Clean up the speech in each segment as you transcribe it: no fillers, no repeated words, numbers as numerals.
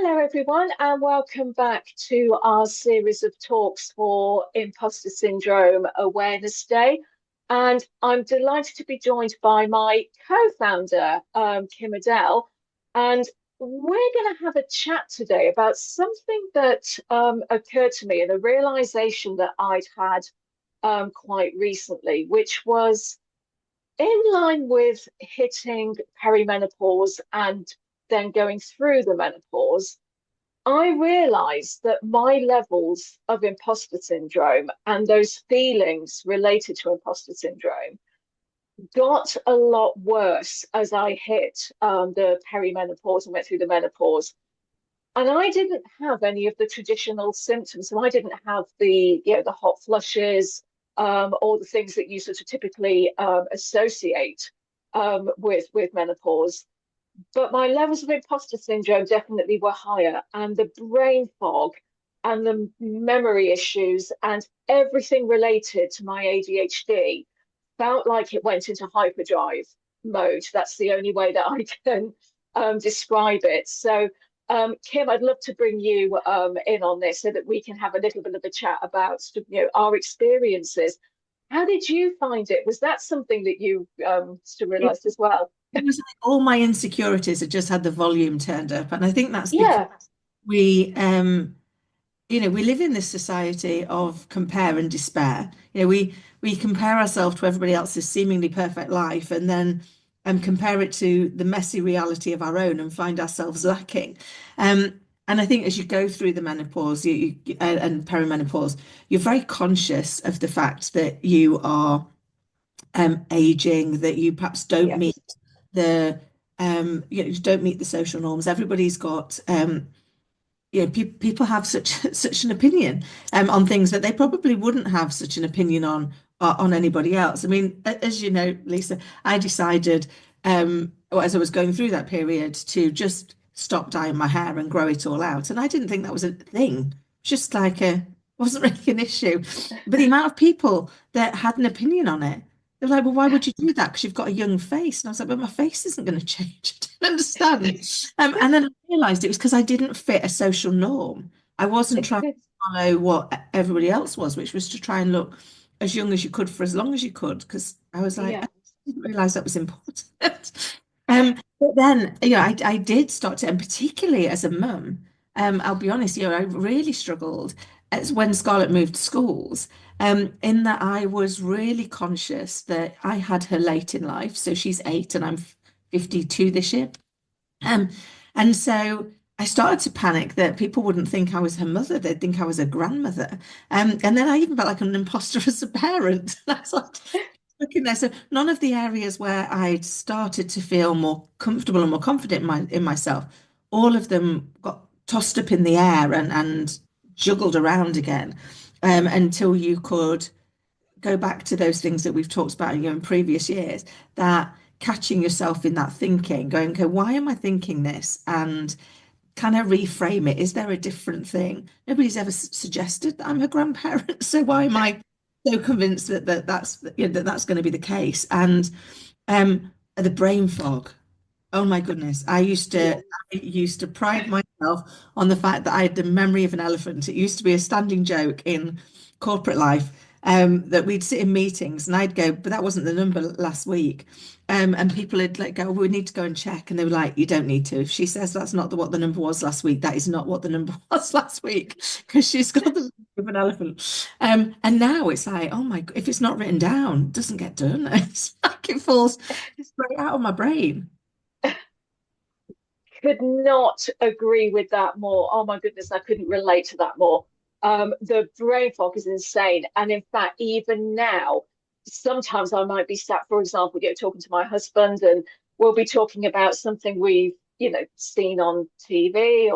Hello, everyone, and welcome back to our series of talks for Imposter Syndrome Awareness Day. And I'm delighted to be joined by my co-founder, Kim-Adele. And we're going to have a chat today about something that occurred to me and a realization that I'd had quite recently, which was in line with hitting perimenopause and then going through the menopause. I realized that my levels of imposter syndrome and those feelings related to imposter syndrome got a lot worse as I hit the perimenopause and went through the menopause. And I didn't have any of the traditional symptoms. So I didn't have the hot flushes, or the things that you sort of typically associate with menopause. But my levels of imposter syndrome definitely were higher, and the brain fog and the memory issues and everything related to my ADHD felt like it went into hyperdrive mode. That's the only way that I can describe it. So, Kim, I'd love to bring you in on this so that we can have a little bit of a chat about our experiences. How did you find it? Was that something that you It, realized as well? it was like all my insecurities had just had the volume turned up. And I think that's because Yeah, we, we live in this society of compare and despair. We compare ourselves to everybody else's seemingly perfect life and then compare it to the messy reality of our own and find ourselves lacking. And I think as you go through the menopause and perimenopause, you're very conscious of the fact that you are aging, that you perhaps don't yeah, meet the you don't meet the social norms. Everybody's got people have such such an opinion on things that they probably wouldn't have such an opinion on anybody else. I mean, as you know, Lisa, I decided as I was going through that period to just stop dyeing my hair and grow it all out, and I didn't think that was a thing. Just like a wasn't really an issue, but the amount of people that had an opinion on it. They're like, well, why would you do that? Because you've got a young face. And I was like, but my face isn't going to change. I don't understand. And then I realized it was because I didn't fit a social norm. I wasn't trying to follow what everybody else was, which was to try and look as young as you could for as long as you could. Because I was like, yeah, I didn't realize that was important. But then, I did start to, and particularly as a mum, I'll be honest, I really struggled as when Scarlett moved schools, in that I was really conscious that I had her late in life. So she's 8 and I'm 52 this year. Um, and so I started to panic that people wouldn't think I was her mother. They'd think I was a grandmother. And then I even felt like an imposter as a parent. I was like, looking there. So none of the areas where I'd started to feel more comfortable and more confident in myself, all of them got tossed up in the air and juggled around again, until you could go back to those things that we've talked about, in previous years, that catching yourself in that thinking, going, okay, why am I thinking this? And kind of reframe it. Is there a different thing? Nobody's ever suggested that I'm a grandparent, so why am I so convinced that that's going to be the case? And the brain fog. Oh my goodness. yeah. I used to pride myself on the fact that I had the memory of an elephant. It used to be a standing joke in corporate life, that we'd sit in meetings and I'd go, but that wasn't the number last week. And people would like go, "Oh, we need to go and check." And they were like, you don't need to. If she says that's not what the number was last week, that is not what the number was last week, because she's got the memory of an elephant. And now it's like, oh my, if it's not written down, it doesn't get done. It's like it falls straight out of my brain. Could not agree with that more. Oh my goodness, I couldn't relate to that more. The brain fog is insane. And in fact, even now, sometimes I might be sat, for example, talking to my husband, and we'll be talking about something we've, seen on TV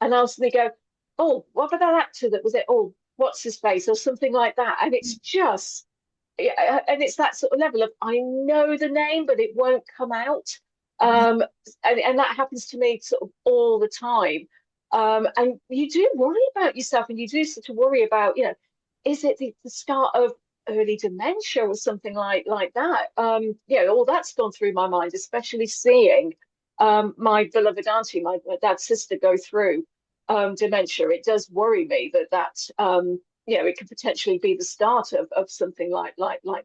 and I'll suddenly go, oh, what about that actor that was it? Oh, what's his face? Or something like that. And it's just, yeah, and it's that sort of level of I know the name, but it won't come out. Um, and that happens to me sort of all the time. And you do worry about yourself, and you do sort of worry about, is it the start of early dementia or something like that? All that's gone through my mind, especially seeing my beloved auntie, my dad's sister, go through dementia, it does worry me that it could potentially be the start of something like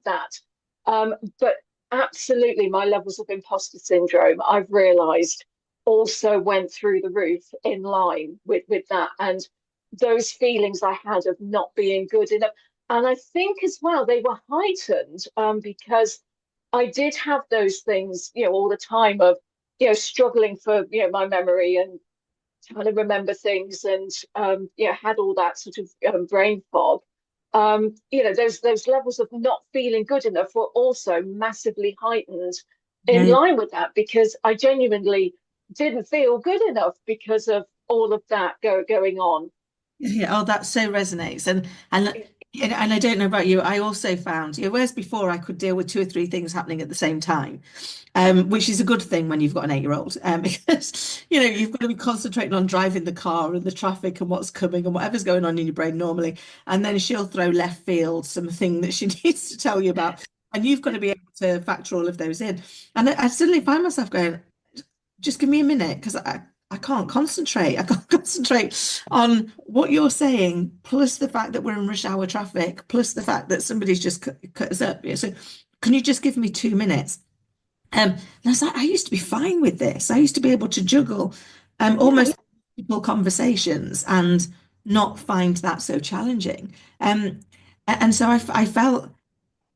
that. But absolutely, my levels of imposter syndrome, I've realised, also went through the roof in line with that, and those feelings I had of not being good enough. And I think as well they were heightened because I did have those things, all the time of, struggling for, my memory and trying to remember things and, had all that sort of brain fog. Those levels of not feeling good enough were also massively heightened in Yeah. line with that because I genuinely didn't feel good enough because of all of that going on. Yeah, oh, that so resonates. And I don't know about you, I also found, whereas before I could deal with two or three things happening at the same time, which is a good thing when you've got an 8-year old, because you've got to be concentrating on driving the car and the traffic and what's coming and whatever's going on in your brain normally, and then she'll throw left field something that she needs to tell you about, and you've got to be able to factor all of those in. And I suddenly find myself going, just give me a minute because I can't concentrate. I can't concentrate on what you're saying, plus the fact that we're in rush hour traffic, plus the fact that somebody's just cut us up. Yeah, so can you just give me 2 minutes? And I was like, I used to be fine with this. I used to be able to juggle Yeah, almost people conversations and not find that so challenging. And so I felt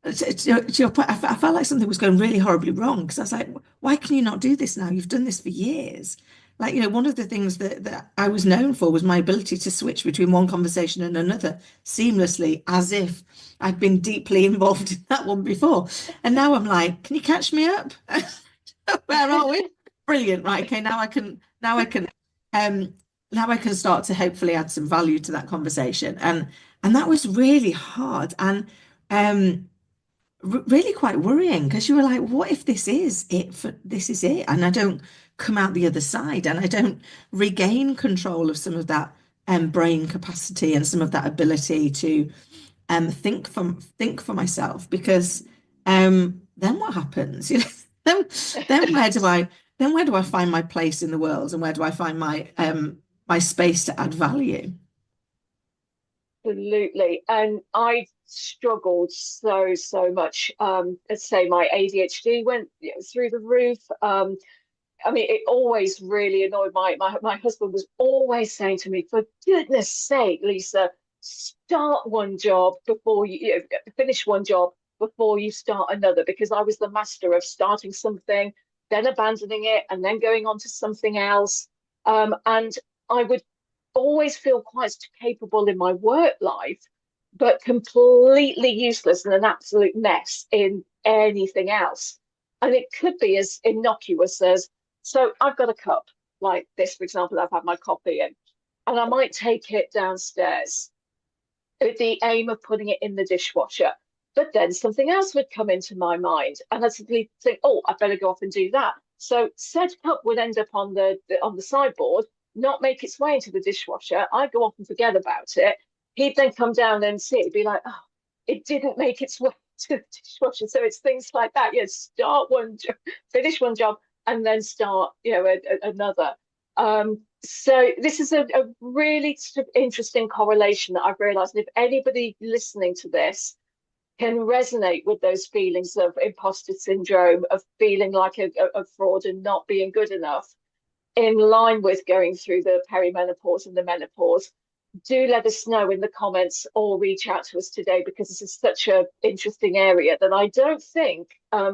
to your point, I felt like something was going really horribly wrong because I was like, why can you not do this now? You've done this for years. Like, one of the things that I was known for was my ability to switch between one conversation and another seamlessly, as if I'd been deeply involved in that one before. And now I'm like, can you catch me up? Where are we? Brilliant. Right. Okay. Um, now I can start to hopefully add some value to that conversation. And that was really hard. And really quite worrying because you were like, what if this is it, and I don't come out the other side and I don't regain control of some of that brain capacity and some of that ability to think for myself because then what happens? Then where do I find my place in the world and where do I find my space to add value? absolutely. And I struggled so much. Let's say my ADHD went, through the roof. I mean, it always really annoyed my husband was always saying to me, for goodness sake, Lisa, start one job before finish one job before you start another, because I was the master of starting something, then abandoning it, and then going on to something else. And I would always feel quite capable in my work life, but completely useless and an absolute mess in anything else. And it could be as innocuous as, so I've got a cup like this, for example, I've had my coffee in, and I might take it downstairs with the aim of putting it in the dishwasher. But then something else would come into my mind, and I'd simply think, "Oh, I better go off and do that." So said cup would end up on the sideboard, not make its way into the dishwasher. I'd go off and forget about it. He'd then come down and see it, be like, "Oh, it didn't make its way to the dishwasher." So it's things like that. Yeah, start one job, finish one job, and then start, another. So this is a really sort of interesting correlation that I've realized. And if anybody listening to this can resonate with those feelings of imposter syndrome, of feeling like a fraud and not being good enough, in line with going through the perimenopause and the menopause, do let us know in the comments or reach out to us today, because this is such an interesting area that I don't think,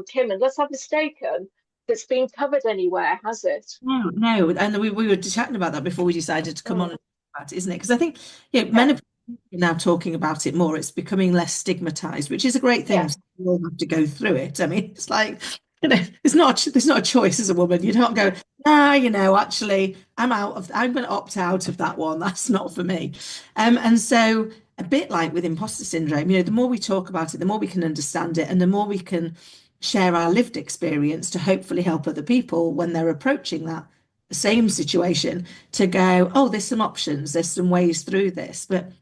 Kim, unless I'm mistaken, that's been covered anywhere, has it? No, no, and we were chatting about that before we decided to come on Mm, and talk about it, isn't it? Because I think yeah, menopause are now talking about it more. It's becoming less stigmatized, which is a great thing. yeah, So we all have to go through it. I mean, it's like there's not a choice as a woman. You don't go, actually, I'm going to opt out of that one. That's not for me. And so a bit like with imposter syndrome, the more we talk about it, the more we can understand it, and the more we can share our lived experience to hopefully help other people when they're approaching that same situation to go, oh, there's some options, there's some ways through this. But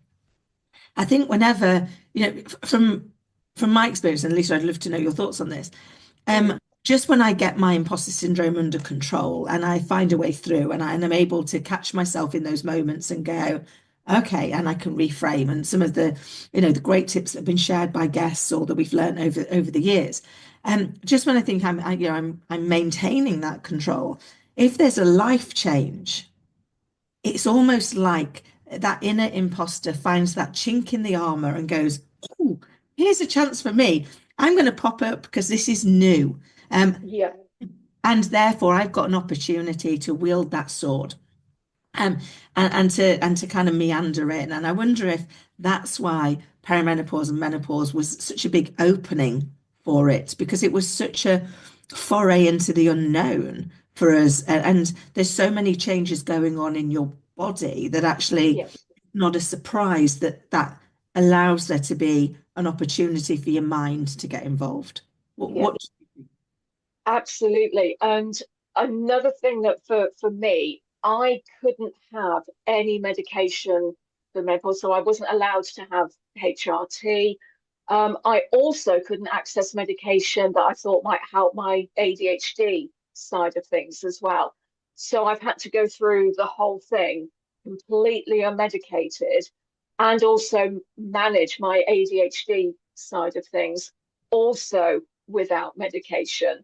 I think whenever, from my experience, and Lisa, I'd love to know your thoughts on this. mm, just when I get my imposter syndrome under control and I find a way through and I'm able to catch myself in those moments and go, okay, and I can reframe. And some of the, the great tips that have been shared by guests or that we've learned over the years. Just when I think I'm maintaining that control, if there's a life change, it's almost like that inner imposter finds that chink in the armor and goes, oh, here's a chance for me. I'm going to pop up because this is new. Um, Yeah, and therefore, I've got an opportunity to wield that sword. Um, and to kind of meander in. And I wonder if that's why perimenopause and menopause was such a big opening for it, because it was such a foray into the unknown for us. And there's so many changes going on in your body that actually yeah, not a surprise that allows there to be an opportunity for your mind to get involved. What, yeah. what Absolutely. And another thing that for me, I couldn't have any medication for menopause, so I wasn't allowed to have HRT. I also couldn't access medication that I thought might help my ADHD side of things as well. So I've had to go through the whole thing completely unmedicated and also manage my ADHD side of things also without medication.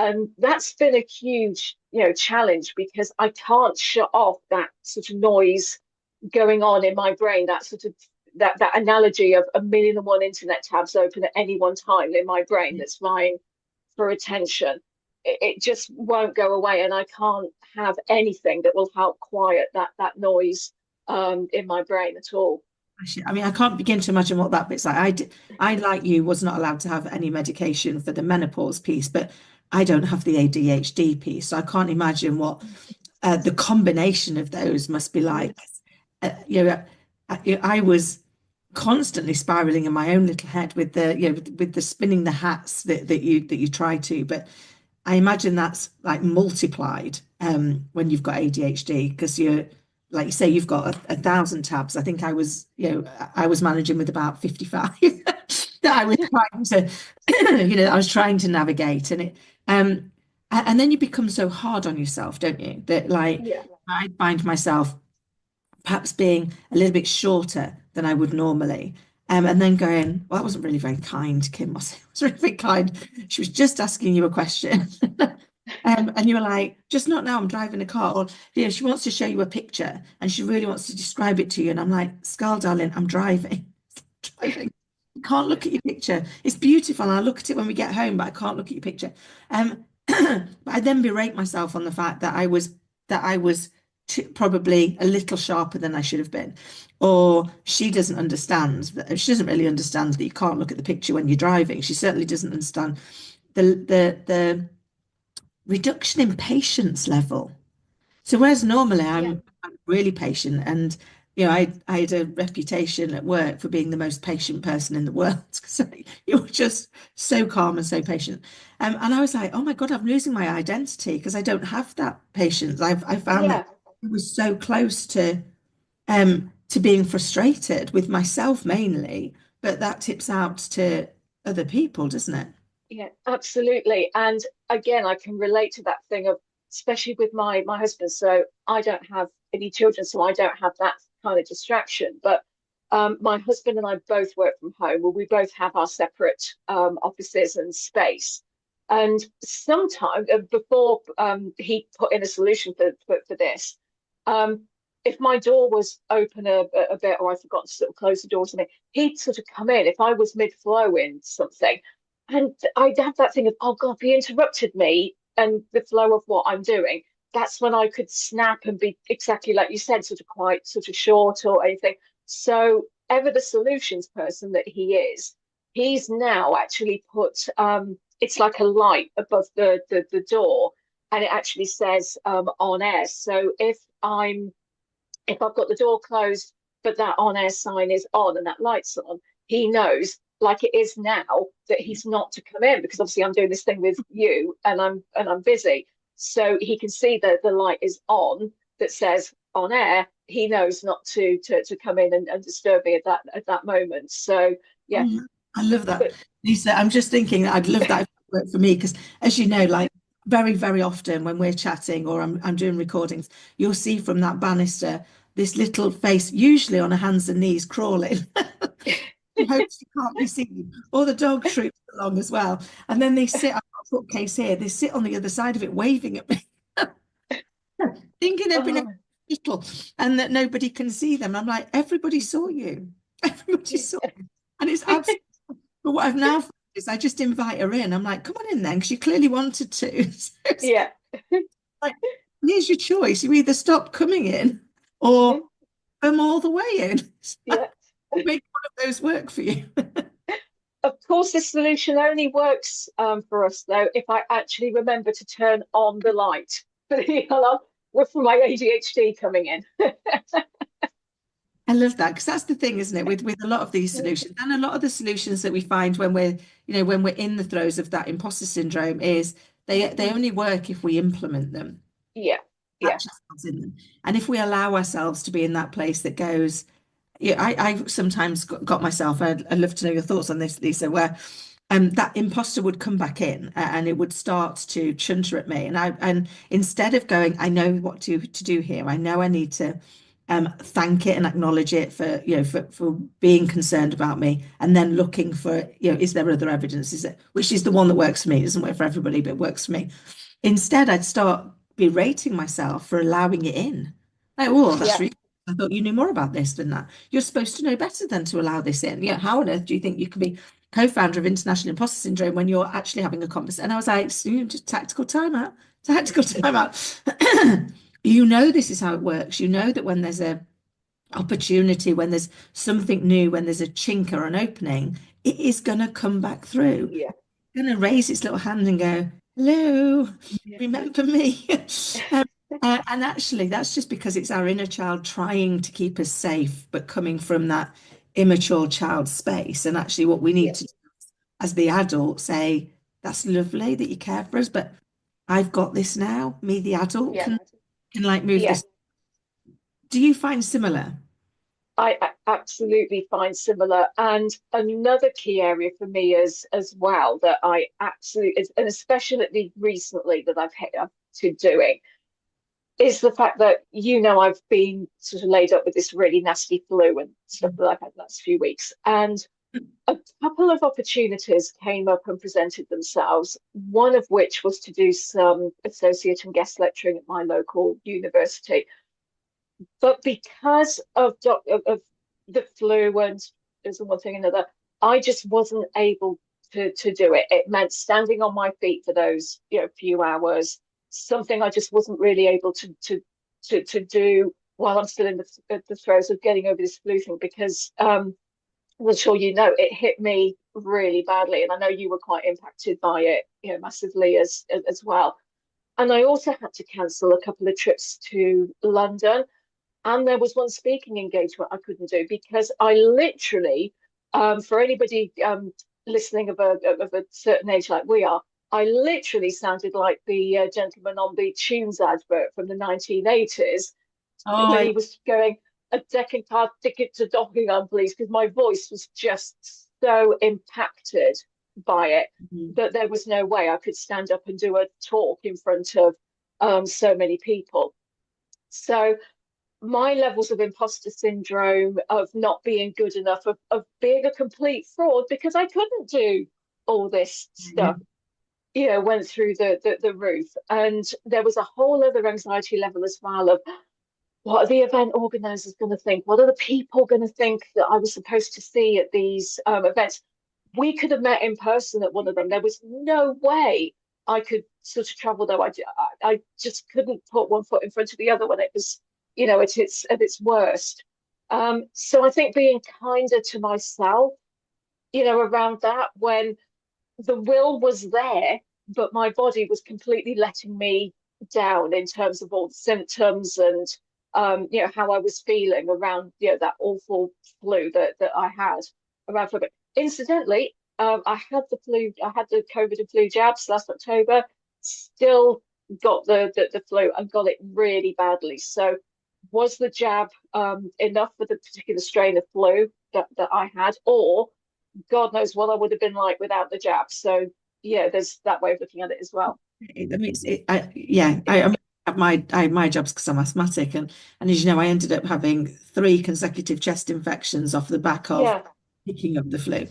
And that's been a huge, challenge because I can't shut off that sort of noise going on in my brain, that sort of that analogy of a million and one internet tabs open at any one time in my brain that's vying for attention. It just won't go away, and I can't have anything that will help quiet that noise in my brain at all. I mean, I can't begin to imagine what that bit's like. I, like you, was not allowed to have any medication for the menopause piece, but I don't have the ADHD piece, so I can't imagine what the combination of those must be like. Yes. I was constantly spiraling in my own little head with the spinning the hats that you try to, but I imagine that's like multiplied when you've got ADHD because you're like you say you've got a thousand tabs. I think I was managing with about 55 that I was trying to I was trying to navigate um and then you become so hard on yourself, don't you? That like Yeah. I find myself perhaps being a little bit shorter than I would normally. And then going, well, that wasn't really very kind, Kim, was it? It was really very kind. She was just asking you a question. And you were like, just not now, I'm driving a car. Or, she wants to show you a picture and she really wants to describe it to you. And I'm like, Scarl, darling, I'm driving. Driving. I can't look at your picture. It's beautiful. And I'll look at it when we get home, but I can't look at your picture. But I then berate myself on the fact that I was probably a little sharper than I should have been. Or she doesn't understand that she doesn't really understand that you can't look at the picture when you're driving. She certainly doesn't understand the reduction in patience level. So whereas normally Yeah. I'm really patient and I had a reputation at work for being the most patient person in the world because you were just so calm and so patient. And I was like, oh my God, I'm losing my identity because I don't have that patience. I found that Yeah. I was so close to being frustrated with myself mainly, but that tips out to other people, doesn't it? Yeah, absolutely. And again, I can relate to that thing of, especially with my husband. So I don't have any children, so I don't have that kind of distraction. But my husband and I both work from home. Well, we both have our separate offices and space. And sometimes before he put in a solution for this, um, if my door was open a bit or I forgot to sort of close the door or something, he'd sort of come in if I was mid-flow in something. And I'd have that thing of, oh God, he interrupted me and the flow of what I'm doing. That's when I could snap and be exactly like you said, sort of quite sort of short or anything. So ever the solutions person that he is, he's now actually put it's like a light above the door and it actually says on air. So if I've got the door closed, but that on air sign is on and that light's on, he knows, like it is now, that he's not to come in because obviously I'm doing this thing with you and I'm busy. So he can see that the light is on that says on air. He knows not to come in and disturb me at that moment. So yeah, Oh, I love that. but Lisa, I'm just thinking I'd love that. work for me because, as you know, like very, very often when we're chatting or I'm doing recordings, you'll see from that banister this little face, usually on her hands and knees, crawling. She hopes she can't be seen. Or the dog troops along as well. And then they sit, I've got a bookcase here, they sit on the other side of it waving at me, thinking they've been a Oh, little and that nobody can see them. I'm like, everybody saw you. Everybody saw you. And it's absolutely, but what I've now found is I just invite her in. I'm like, come on in then, because you clearly wanted to. So it's yeah, like, here's your choice. You either stop coming in or come all the way in. So yeah. make one of those work for you. Of course, this solution only works for us, though, if I actually remember to turn on the light for the alarm for my ADHD coming in. I love that because that's the thing, isn't it? With a lot of these solutions and a lot of the solutions that we find when when we're in the throes of that imposter syndrome is they only work if we implement them, Yeah, yeah, catch ourselves in them. And if we allow ourselves to be in that place that goes, yeah, I sometimes got myself, I'd love to know your thoughts on this, Lisa, where that imposter would come back in and it would start to chunter at me. And instead of going, I know what to do here, I know I need to thank it and acknowledge it for, for being concerned about me, and then looking for, is there other evidence? Is it, which is the one that works for me, it doesn't work for everybody, but it works for me. Instead, I'd start berating myself for allowing it in. Like, oh, that's yeah, really, I thought you knew more about this than that. You're supposed to know better than to allow this in. Yeah, how on earth do you think you can be co-founder of International Imposter Syndrome when you're actually having a conversation? And I was like, just tactical timeout, tactical timeout. You know this is how it works. You know that when there's a opportunity, when there's something new, when there's a chink or an opening, it is going to come back through. yeah, It's going to raise its little hand and go, hello, yeah, remember me? Um, and actually, that's just because it's our inner child trying to keep us safe, but coming from that immature child space. And actually, what we need yeah, to do as the adult say, that's lovely that you care for us, but I've got this now. Me, the adult, yeah, can like move yeah. this. Do you find similar? I absolutely find similar. And another key area for me is as well that I absolutely, and especially recently that I've had up to doing, is the fact that I've been sort of laid up with this really nasty flu and stuff that I've had the last few weeks, and a couple of opportunities came up and presented themselves. One of which was to do some associate and guest lecturing at my local university, but because of the flu and there's one thing and another, I just wasn't able to do it. It meant standing on my feet for those few hours, something I just wasn't really able to do while I'm still in the throes of getting over this flu thing because I'm sure it hit me really badly, and I know you were quite impacted by it, massively as well. And I also had to cancel a couple of trips to London, and there was one speaking engagement I couldn't do because I literally, for anybody listening of a certain age like we are, I literally sounded like the gentleman on the Tunes advert from the 1980s when Oh, he was going, a decking card ticket to Dockingham, please, because my voice was just so impacted by it mhm. that there was no way I could stand up and do a talk in front of so many people. So my levels of imposter syndrome, of not being good enough, of being a complete fraud because I couldn't do all this Yeah. stuff, went through the roof. And there was a whole other anxiety level as well of what are the event organizers going to think? What are the people going to think that I was supposed to see at these events? We could have met in person at one of them. There was no way I could sort of travel though. I just couldn't put one foot in front of the other when it was, at its worst. So I think being kinder to myself, around that when the will was there, but my body was completely letting me down in terms of all the symptoms and how I was feeling around that awful flu that I had around for a bit. Incidentally, I had the flu, I had the COVID and flu jabs last October. Still got the flu and got it really badly. So was the jab enough for the particular strain of flu that I had, or God knows what I would have been like without the jab. So yeah, there's that way of looking at it as well. I mean, yeah, I have my jobs because I'm asthmatic, and as you know, I ended up having 3 consecutive chest infections off the back of Yeah, picking up the flu.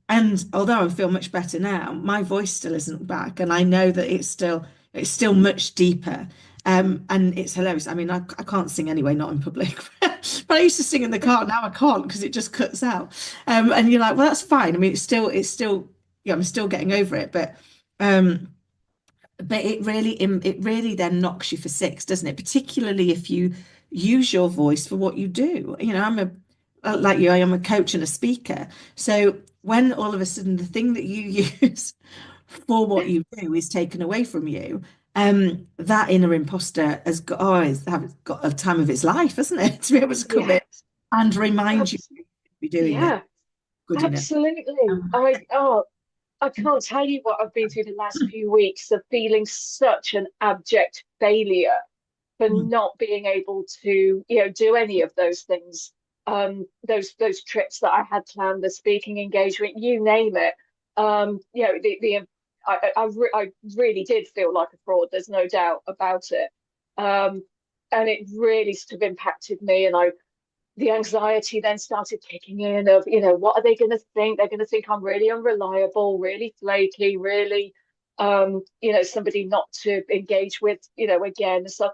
And although I feel much better now, my voice still isn't back, and I know that it's still much deeper. And it's hilarious. I mean, I can't sing anyway, not in public. But I used to sing in the car. Now I can't because it just cuts out. And you're like, well, that's fine. I mean, it's still, yeah, I'm still getting over it, um, but it really then knocks you for six, doesn't it? Particularly if you use your voice for what you do. You know, like you, I am a coach and a speaker. So when all of a sudden the thing that you use for what you do is taken away from you, that inner imposter has got always have got a time of its life, hasn't it? To be able to come yeah, in and remind you abs- to be doing it yeah, good enough. absolutely. Um, I can't tell you what I've been through the last few weeks of feeling such an abject failure for mm, not being able to, do any of those things. Those trips that I had planned, the speaking engagement, you name it. The I really did feel like a fraud. There's no doubt about it. And it really sort of impacted me, and the anxiety then started kicking in of, what are they going to think? They're going to think I'm really unreliable, really flaky, really, somebody not to engage with, again. So,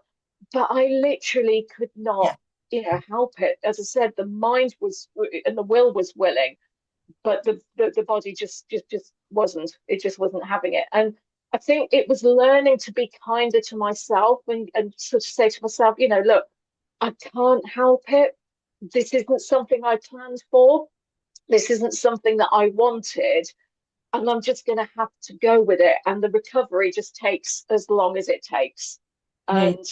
but I literally could yeah, not, help it. As I said, the mind was and the will was willing, but the body just wasn't. It just wasn't having it. And I think it was learning to be kinder to myself and sort of say to myself, look, I can't help it. This isn't something I planned for. This isn't something that I wanted. And I'm just going to have to go with it. And the recovery just takes as long as it takes. yeah. And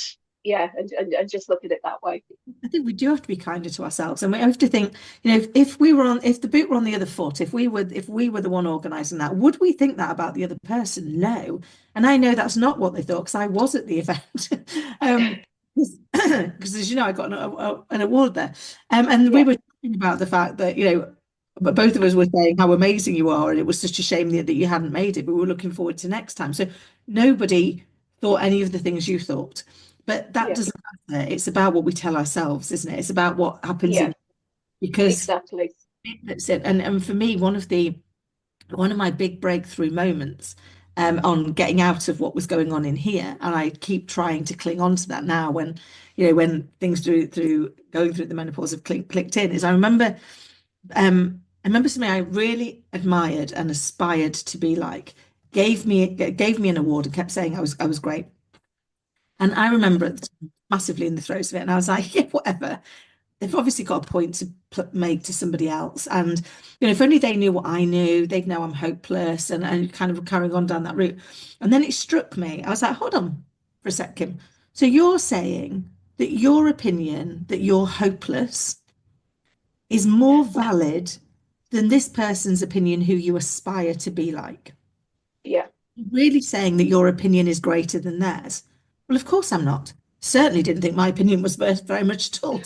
yeah, and just look at it that way. I think we do have to be kinder to ourselves, and we have to think, if the boot were on the other foot, if we were the one organising that, would we think that about the other person? No. And I know that's not what they thought because I was at the event. um, because as you know, I got an award there. And we Yeah, were talking about the fact that, but both of us were saying how amazing you are, and it was such a shame that you hadn't made it, but we were looking forward to next time. So nobody thought any of the things you thought. But that yeah, doesn't matter. It's about what we tell ourselves, isn't it? It's about what happens yeah, in because exactly. that's it. And for me, one of my big breakthrough moments on getting out of what was going on in here, and I keep trying to cling on to that now when things through going through the menopause have clicked in, is I remember something I really admired and aspired to be like, gave me an award and kept saying I was great. And I remember it massively in the throes of it. And I was like, yeah, whatever. They've obviously got a point to make to somebody else. And, if only they knew what I knew, they'd know I'm hopeless and kind of carrying on down that route. And then it struck me. I was like, hold on for a sec, Kim. So you're saying that your opinion that you're hopeless is more valid than this person's opinion who you aspire to be like? Yeah, Really saying that your opinion is greater than theirs? Well, of course I'm not. Certainly didn't think my opinion was worth very much at all.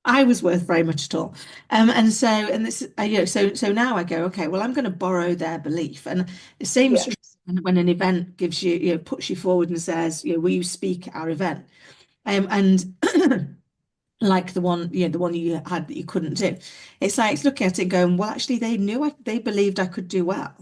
I was worth very much at all. And this, so now I go, okay, well, I'm going to borrow their belief. And the same is yeah, true when an event gives you, puts you forward and says, will you speak at our event? And like the one you had that you couldn't do. It's like looking at it going, well, actually, they believed I could do well.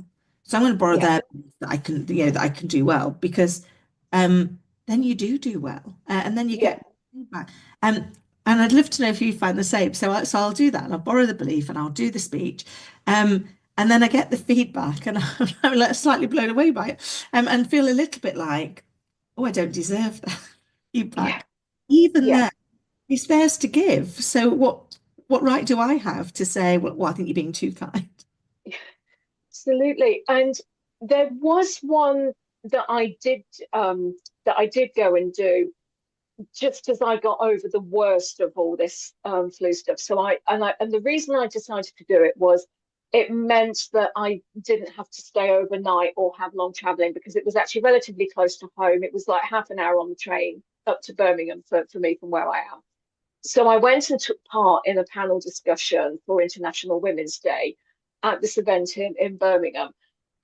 So I'm going to borrow yeah, their belief that I can do well because then you do well. And then you yeah, get feedback. Um, and I'd love to know if you find the same. So I'll do that and I'll borrow the belief and I'll do the speech. And then I get the feedback and I'm like slightly blown away by it and feel a little bit like, oh, I don't deserve that yeah, feedback. Even yeah. though it's theirs to give. So what right do I have to say, well, I think you're being too kind? Absolutely. And there was one that I did go and do just as I got over the worst of all this flu stuff. So and the reason I decided to do it was it meant that I didn't have to stay overnight or have long traveling because it was actually relatively close to home. It was like half an hour on the train up to Birmingham for me from where I am. So I went and took part in a panel discussion for International Women's Day at this event in Birmingham.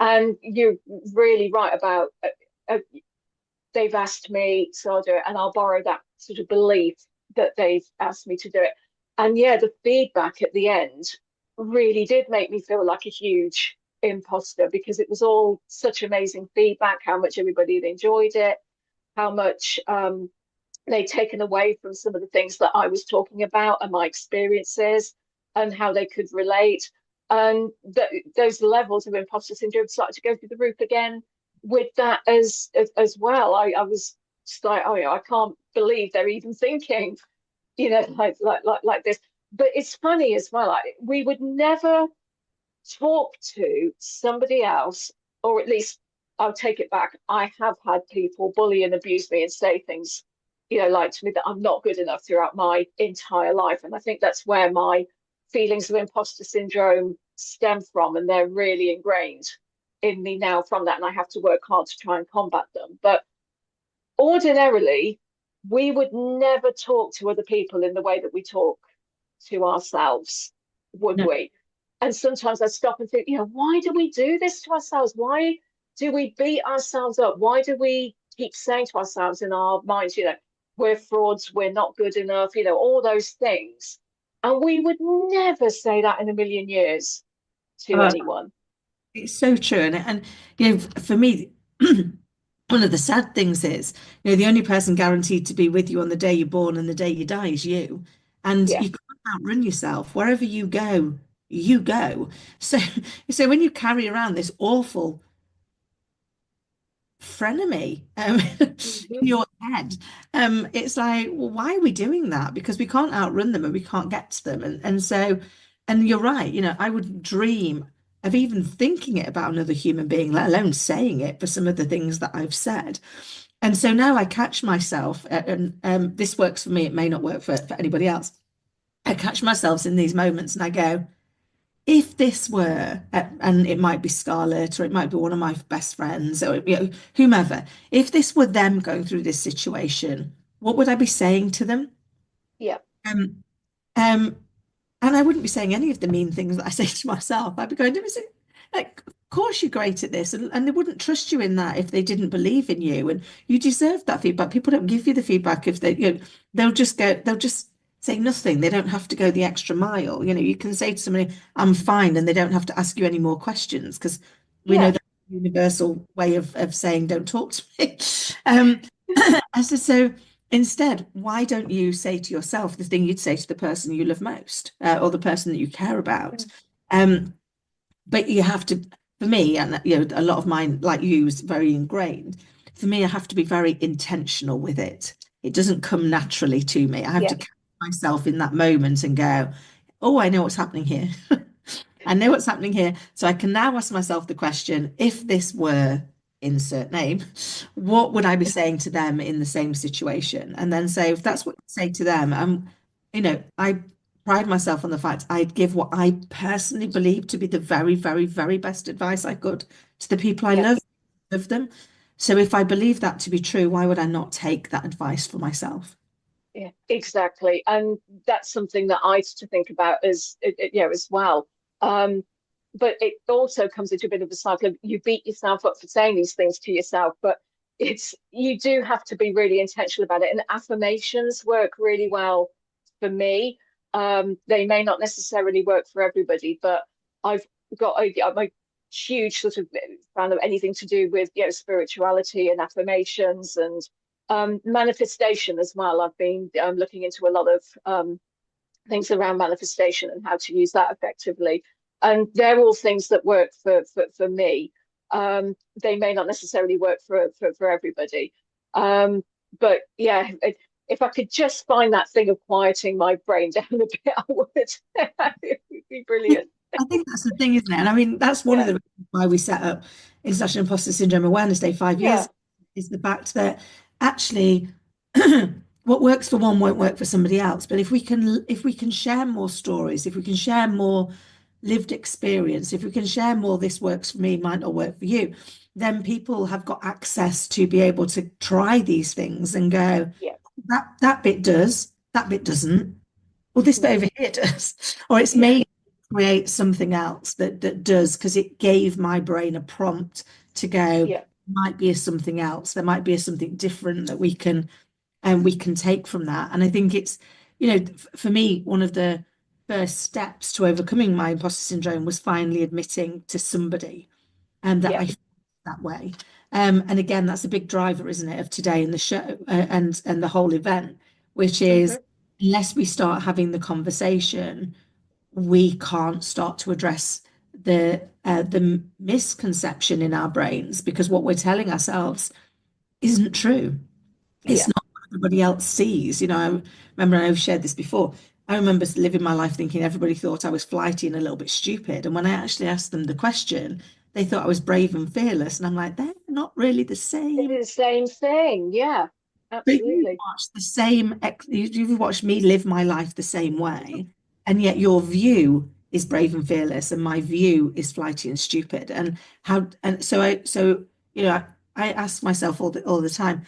And you're really right about uh, they've asked me, so I'll do it, and I'll borrow that sort of belief that they've asked me to do it. And yeah, the feedback at the end really did make me feel like a huge imposter because it was all such amazing feedback, how much everybody had enjoyed it, how much they'd taken away from some of the things that I was talking about and my experiences and how they could relate. And those levels of imposter syndrome started to go through the roof again with that as well. I was just like, oh yeah, I can't believe they're even thinking, like this. But it's funny as well. Like, we would never talk to somebody else, or at least I'll take it back. I have had people bully and abuse me and say things, like to me that I'm not good enough throughout my entire life. And I think that's where my feelings of imposter syndrome stem from. And they're really ingrained in me now from that. And I have to work hard to try and combat them. But ordinarily, we would never talk to other people in the way that we talk to ourselves, would No. we? And sometimes I stop and think, why do we do this to ourselves? Why do we beat ourselves up? Why do we keep saying to ourselves in our minds, we're frauds, we're not good enough, all those things. And we would never say that in a million years to Uh, anyone. it's so true. And for me, one of the sad things is, the only person guaranteed to be with you on the day you're born and the day you die is you. And Yeah. you can't outrun yourself. Wherever you go, you go. So, so when you carry around this awful frenemy in Mm-hmm. your head, it's like, well, why are we doing that? Because we can't outrun them and we can't get to them. And so, and you're right, I would dream of even thinking it about another human being, let alone saying it for some of the things that I've said. And so now I catch myself, and this works for me, it may not work for anybody else. I catch myself in these moments and I go, if this were, and it might be Scarlett or it might be one of my best friends or whomever, if this were them going through this situation, what would I be saying to them? Yeah. Um, um, and I wouldn't be saying any of the mean things that I say to myself. I'd be going, like, of course you're great at this. And they wouldn't trust you in that if they didn't believe in you. And you deserve that feedback. People don't give you the feedback if they'll just say nothing. They don't have to go the extra mile. You can say to somebody, I'm fine, and they don't have to ask you any more questions because we know Yeah. that universal way of saying, don't talk to me. So instead, why don't you say to yourself the thing you'd say to the person you love most, or the person that you care about? Um, but you have to, for me, and a lot of mine, like you, is very ingrained. For me, I have to be very intentional with it. It doesn't come naturally to me. I have to Yeah. catch myself in that moment and go, "Oh, I know what's happening here. I know what's happening here." So I can now ask myself the question, if this were insert name, what would I be saying to them in the same situation? And then say, if Yeah. that's what you say to them, I pride myself on the fact I'd give what I personally believe to be the very, very, very best advice I could to the people I Yeah. love them. So if I believe that to be true, why would I not take that advice for myself? Yeah, exactly. And that's something that I used to think about as well. Um, but it also comes into a bit of a cycle of you beat yourself up for saying these things to yourself, but you do have to be really intentional about it. And affirmations work really well for me. They may not necessarily work for everybody, but I've got I'm a huge sort of fan of anything to do with spirituality and affirmations and manifestation as well. I've been looking into a lot of things around manifestation and how to use that effectively. And they're all things that work for me. They may not necessarily work for everybody. But yeah, if I could just find that thing of quieting my brain down a bit, I would. It would be brilliant. I think that's the thing, isn't it? And I mean, that's one of Yeah, the reasons why we set up International Imposter Syndrome Awareness Day 5 years yeah, ago, is the fact that actually what works for one won't work for somebody else. But if we can share more stories, if we can share more lived experience, if we can share more, this works for me, might not work for you, then people have got access to be able to try these things and go, yeah. that bit does, that bit doesn't. Well, this bit Mm, over here does, or it's yeah, made. create something else that does, because it gave my brain a prompt to go, Yeah, might be a something else. There might be a something different that we can take from that. And I think it's, for me, one of the first steps to overcoming my imposter syndrome was finally admitting to somebody and that yeah. I felt that way. And again, that's a big driver, isn't it, of today in the show and the whole event, which Hmm. is unless we start having the conversation, we can't start to address the misconception in our brains because what we're telling ourselves isn't true. It's Yeah. not what everybody else sees. I remember I've shared this before. I remember living my life thinking everybody thought I was flighty and a little bit stupid. And when I actually asked them the question, they thought I was brave and fearless. And I'm like, they're not really the same. It's the same thing. Yeah, But you absolutely. watch the same, you've watched me live my life the same way. And yet your view is brave and fearless, and my view is flighty and stupid. And I ask myself all the time,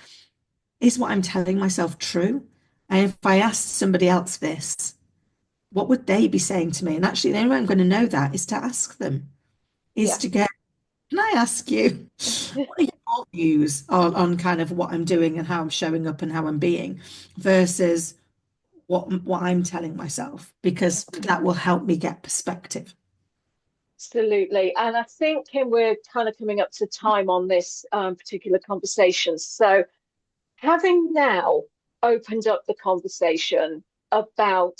is what I'm telling myself true? And if I asked somebody else this, what would they be saying to me? And actually, the only way I'm going to know that is to ask them, is Yeah. to go, can I ask you, what are your views on kind of what I'm doing and how I'm showing up and how I'm being versus what I'm telling myself? Because that will help me get perspective. Absolutely. And I think, Kim, we're kind of coming up to time on this particular conversation. So, having now opened up the conversation about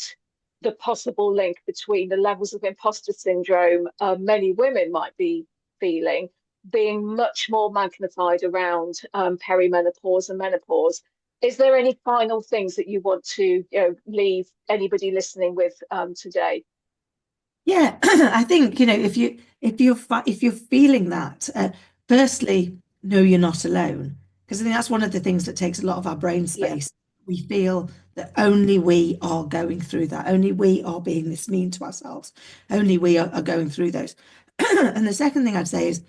the possible link between the levels of imposter syndrome many women might be feeling being much more magnified around perimenopause and menopause, is there any final things that you want to leave anybody listening with today? Yeah, I think, if you're feeling that, firstly, know you're not alone. Because I think that's one of the things that takes a lot of our brain Yeah, space. We feel that only we are going through that, only we are being this mean to ourselves, only we are going through those. And the second thing I'd say is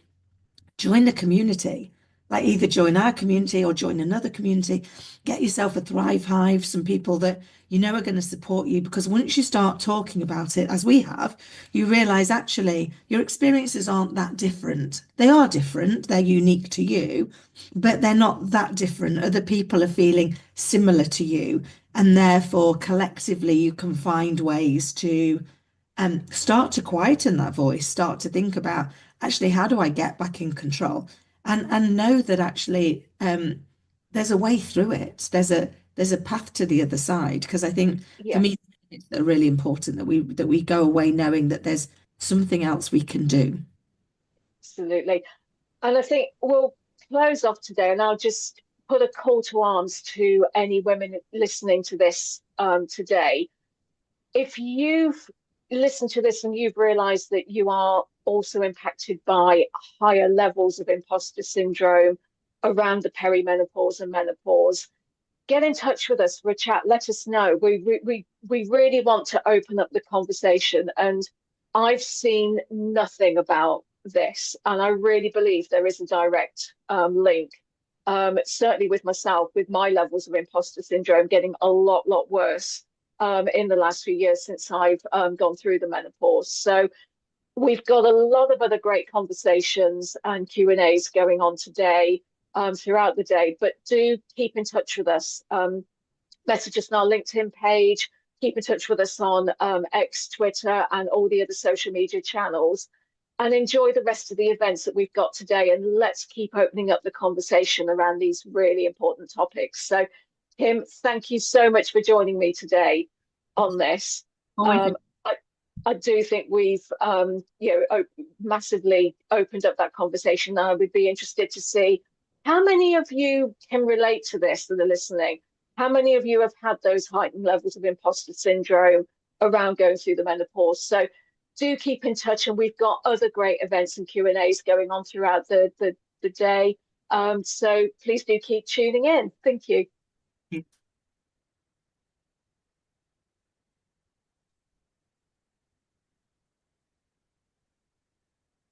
join the community. Like either join our community or join another community. Get yourself a Thrive Hive, some people that you know are going to support you. Because once you start talking about it, as we have, you realize actually your experiences aren't that different. They are different, they're unique to you, but they're not that different. Other people are feeling similar to you. And therefore, collectively, you can find ways to start to quieten that voice, start to think about actually how do I get back in control, and know that actually there's a way through it. There's a path to the other side. Because I think for yeah, me, it's really important that we go away knowing that there's something else we can do. absolutely. And I think we'll close off today, and I'll just put a call to arms to any women listening to this today. If you've listened to this and you've realized that you are also impacted by higher levels of imposter syndrome around the perimenopause and menopause, get in touch with us for a chat. Let us know. We really want to open up the conversation. And I've seen nothing about this, and I really believe there is a direct link. Certainly with myself, with my levels of imposter syndrome getting a lot worse in the last few years since I've gone through the menopause. So we've got a lot of other great conversations and Q&As going on today throughout the day, but do keep in touch with us. Message us on our LinkedIn page, keep in touch with us on X, Twitter, and all the other social media channels. And enjoy the rest of the events that we've got today. And let's keep opening up the conversation around these really important topics. So, Kim, thank you so much for joining me today on this. Always. Um, I, I do think we've massively opened up that conversation. I would be interested to see how many of you can relate to this that are listening. How many of you have had those heightened levels of imposter syndrome around going through the menopause? So do keep in touch, and we've got other great events and Q&As going on throughout the day. So please do keep tuning in. Thank you.